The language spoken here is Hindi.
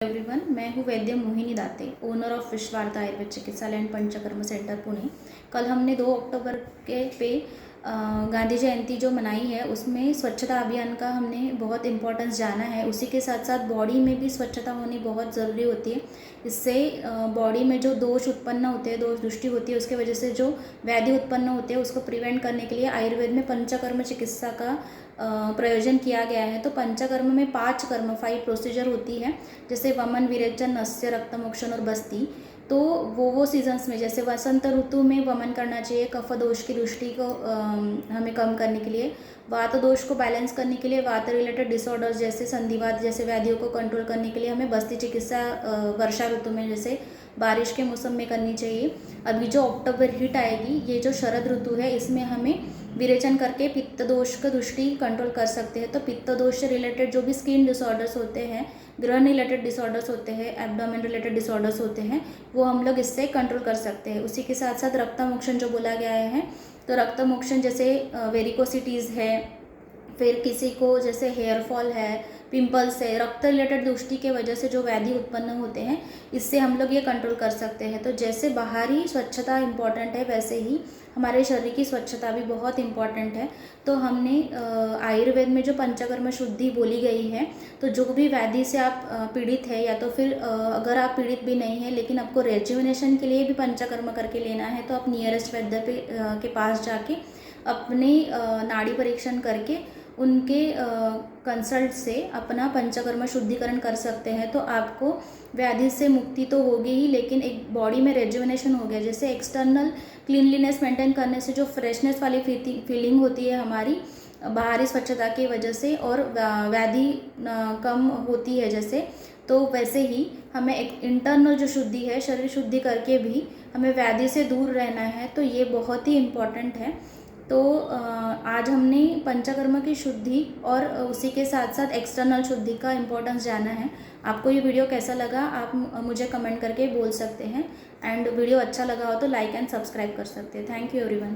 एवरीवन, मैं हूँ वैद्य मोहिनी दाते, ओनर ऑफ विश्वार्ता आयुर्वेद चिकित्सालय एंड पंचकर्म सेंटर पुणे। कल हमने 2 अक्टूबर के पे गांधी जयंती जो मनाई है उसमें स्वच्छता अभियान का हमने बहुत इम्पोर्टेंस जाना है। उसी के साथ साथ बॉडी में भी स्वच्छता होनी बहुत ज़रूरी होती है। इससे बॉडी में जो दोष उत्पन्न होते हैं, दोष दृष्टि होती है, उसके वजह से जो व्याधि उत्पन्न होते हैं उसको प्रिवेंट करने के लिए आयुर्वेद में पंचकर्म चिकित्सा का प्रयोजन किया गया है। तो पंचकर्म में 5 कर्म 5 प्रोसीजर होती है, जैसे वमन, विरेचन, नस्य, रक्तमोक्षण और बस्ती। तो वो सीजन्स में, जैसे वसंत ऋतु में वमन करना चाहिए कफ दोष की दृष्टि को हमें कम करने के लिए, वात दोष को बैलेंस करने के लिए, वात रिलेटेड डिसऑर्डर्स जैसे संधिवात जैसे व्याधियों को कंट्रोल करने के लिए हमें बस्ती चिकित्सा वर्षा ऋतु में जैसे बारिश के मौसम में करनी चाहिए। अभी जो अक्टूबर हीट आएगी, ये जो शरद ऋतु है, इसमें हमें विरेचन करके पित्त दोष का दृष्टि कंट्रोल कर सकते हैं। तो पित्त दोष से रिलेटेड जो भी स्किन डिसऑर्डर्स होते हैं, ग्रहण रिलेटेड डिसऑर्डर्स होते हैं, एब्डोमेन रिलेटेड डिसऑर्डर्स होते हैं, वो हम लोग इससे कंट्रोल कर सकते हैं। उसी के साथ साथ रक्तमोक्षण जो बोला गया है, तो रक्तमोक्षण जैसे वेरिकोसिटीज़ है, फिर किसी को जैसे हेयर फॉल है, पिंपल्स है, रक्त रिलेटेड दृष्टि के वजह से जो व्याधि उत्पन्न होते हैं, इससे हम लोग ये कंट्रोल कर सकते हैं। तो जैसे बाहरी स्वच्छता इम्पॉर्टेंट है, वैसे ही हमारे शरीर की स्वच्छता भी बहुत इम्पॉर्टेंट है। तो हमने आयुर्वेद में जो पंचकर्म शुद्धि बोली गई है, तो जो भी व्याधि से आप पीड़ित है, या तो फिर अगर आप पीड़ित भी नहीं है लेकिन आपको रेजुविनेशन के लिए भी पंचकर्म करके लेना है, तो आप नियरेस्ट वैद्य के पास जाके अपने नाड़ी परीक्षण करके उनके कंसल्ट से अपना पंचकर्म शुद्धिकरण कर सकते हैं। तो आपको व्याधि से मुक्ति तो होगी ही, लेकिन एक बॉडी में रेजुविनेशन हो गया। जैसे एक्सटर्नल क्लीनलीनेस मेंटेन करने से जो फ्रेशनेस वाली फीलिंग होती है हमारी बाहरी स्वच्छता की वजह से, और व्याधि कम होती है जैसे, तो वैसे ही हमें एक इंटरनल जो शुद्धि है, शरीर शुद्धि करके भी हमें व्याधि से दूर रहना है। तो ये बहुत ही इम्पॉर्टेंट है। तो आज हमने पंचकर्म की शुद्धि और उसी के साथ साथ एक्सटर्नल शुद्धि का इम्पोर्टेंस जाना है। आपको ये वीडियो कैसा लगा, आप मुझे कमेंट करके बोल सकते हैं, एंड वीडियो अच्छा लगा हो तो लाइक एंड सब्सक्राइब कर सकते हैं। Thank you everyone.